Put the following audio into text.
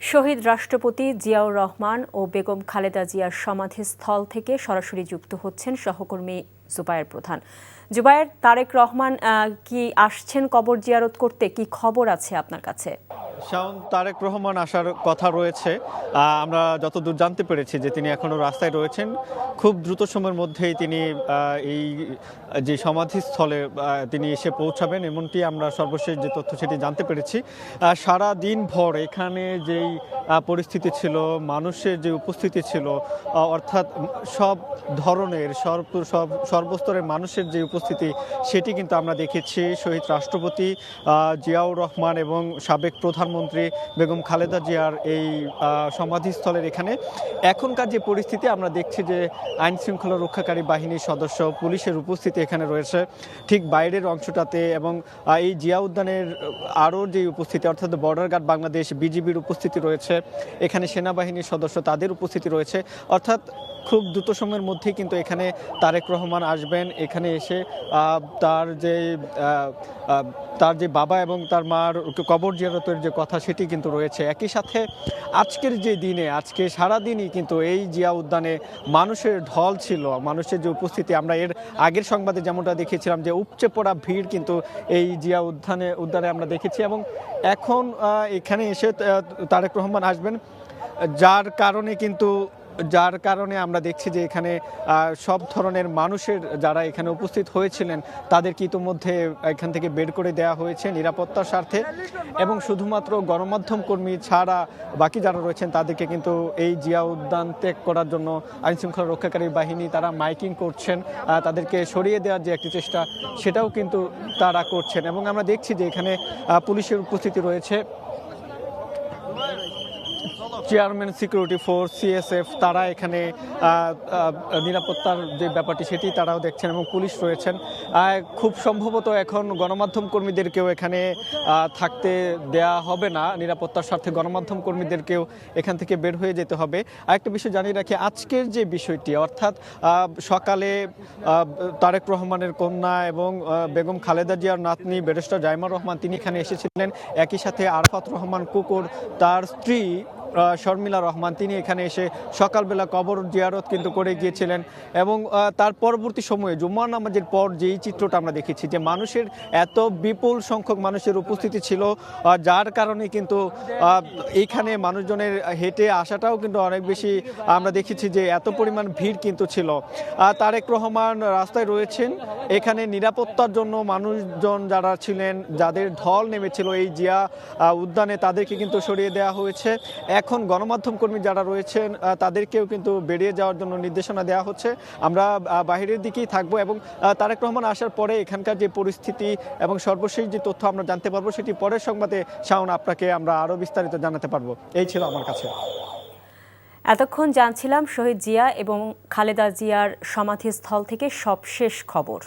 শহীদ রাষ্ট্রপতি জিয়াউর রহমান ও বেগম খালেদা জিয়ার সমাধিস্থল থেকে সরাসরি যুক্ত হচ্ছেন সহকর্মী জুবায়ের প্রধান। জুবায়ের, তারেক রহমান কি আসছেন কবর জিয়ারত করতে? কি খবর আছে আপনার কাছে? শাওন, তারেক রহমান আসার কথা রয়েছে। আমরা যতদূর জানতে পেরেছি যে তিনি এখনো রাস্তায় রয়েছেন। খুব দ্রুত সময়ের মধ্যেই তিনি এই যে সমাধিস্থলে তিনি এসে পৌঁছাবেন, এমনটি আমরা সর্বশেষ যে তথ্য সেটি জানতে পেরেছি। সারা দিন ভর এখানে যেই পরিস্থিতি ছিল, মানুষের যে উপস্থিতি ছিল, অর্থাৎ সব ধরনের সর্বস্তরের মানুষের যে উপস্থিতি, সেটি কিন্তু আমরা দেখেছি শহীদ রাষ্ট্রপতি জিয়াউর রহমান এবং সাবেক প্রধানমন্ত্রী বেগম খালেদা জিয়ার এই সমাধিস্থলের এখানে। এখনকার যে পরিস্থিতি আমরা দেখছি যে আইন শৃঙ্খলা রক্ষাকারী বাহিনীর সদস্য, পুলিশের উপস্থিতি এখানে রয়েছে ঠিক বাইরের অংশটাতে, এবং এই জিয়া উদ্যানের আরও যে উপস্থিতি, অর্থাৎ বর্ডার গার্ড বাংলাদেশ, বিজিবির উপস্থিতি রয়েছে এখানে, সেনাবাহিনীর সদস্য তাদের উপস্থিতি রয়েছে। অর্থাৎ খুব দ্রুত সময়ের মধ্যেই কিন্তু এখানে তারেক রহমান আসবেন। এখানে এসে তার যে বাবা এবং তার মার কবর জিয়ারতের যে কথা, সেটি কিন্তু রয়েছে। একই সাথে আজকের যে দিনে, আজকে সারাদিনই কিন্তু এই জিয়া উদ্যানে মানুষের ঢল ছিল, মানুষের যে উপস্থিতি, আমরা এর আগের সংবাদে যেমনটা দেখেছিলাম যে উপচে পড়া ভিড় কিন্তু এই জিয়া উদ্যানে আমরা দেখেছি। এবং এখন এখানে এসে তারেক রহমান আসবেন, যার কারণে আমরা দেখছি যে এখানে সব ধরনের মানুষের যারা এখানে উপস্থিত হয়েছিলেন তাদেরকে ইতিমধ্যে এখান থেকে বের করে দেওয়া হয়েছে নিরাপত্তার স্বার্থে, এবং শুধুমাত্র গণমাধ্যম কর্মী ছাড়া বাকি যারা রয়েছেন তাদেরকে কিন্তু এই জিয়া উদ্যান ত্যাগ করার জন্য আইনশৃঙ্খলা রক্ষাকারী বাহিনী তারা মাইকিং করছেন, তাদেরকে সরিয়ে দেওয়ার যে একটি চেষ্টা সেটাও কিন্তু তারা করছেন। এবং আমরা দেখছি যে এখানে পুলিশের উপস্থিতি রয়েছে, চেয়ারম্যান সিকিউরিটি ফোর্স, সিএসএফ, তারা এখানে নিরাপত্তার যে ব্যাপারটি সেটি তারাও দেখছেন, এবং পুলিশ রয়েছেন। খুব সম্ভবত এখন গণমাধ্যম কর্মীদেরকেও এখানে থাকতে দেয়া হবে না, নিরাপত্তার স্বার্থে গণমাধ্যম কর্মীদেরকেও এখান থেকে বের হয়ে যেতে হবে। আরেকটা বিষয় জানিয়ে রাখি, আজকের যে বিষয়টি, অর্থাৎ সকালে তারেক রহমানের কন্যা এবং বেগম খালেদা জিয়ার নাতনি ব্যারিস্টার জাইমা রহমান তিনি এখানে এসেছিলেন। একই সাথে আরাফাত রহমান কুকুর, তার স্ত্রী শর্মিলা রহমান, তিনি এখানে এসে সকালবেলা কবর জিয়ারত কিন্তু করে গিয়েছিলেন। এবং তার পরবর্তী সময়ে জুম্মার নামাজের পর যেই চিত্রটা আমরা দেখেছি যে মানুষের এত বিপুল সংখ্যক মানুষের উপস্থিতি ছিল, যার কারণে কিন্তু এইখানে মানুষজনের হেঁটে আসাটাও কিন্তু অনেক বেশি আমরা দেখেছি যে এত পরিমাণ ভিড় কিন্তু ছিল। তারেক রহমান রাস্তায় রয়েছেন, এখানে নিরাপত্তার জন্য মানুষজন যারা ছিলেন, যাদের ঢল নেমেছিল এই জিয়া উদ্যানে, তাদেরকে কিন্তু সরিয়ে দেওয়া হয়েছে। এখন গণমাধ্যম কর্মী যারা রয়েছেন তাদেরকেও কিন্তু বেরিয়ে যাওয়ার জন্য নির্দেশনা দেওয়া হচ্ছে। আমরা বাহিরের দিকেই থাকবো, এবং তারেক রহমান আসার পরে এখানকার যে পরিস্থিতি এবং সর্বশেষ যে তথ্য আমরা জানতে পারবো সেটি পরের সংবাদে শাওন আপনাকে আমরা আরও বিস্তারিত জানাতে পারবো। এই ছিল আমার কাছে। এতক্ষণ জানছিলাম শহীদ জিয়া এবং খালেদা জিয়ার সমাধিস্থল থেকে সবশেষ খবর।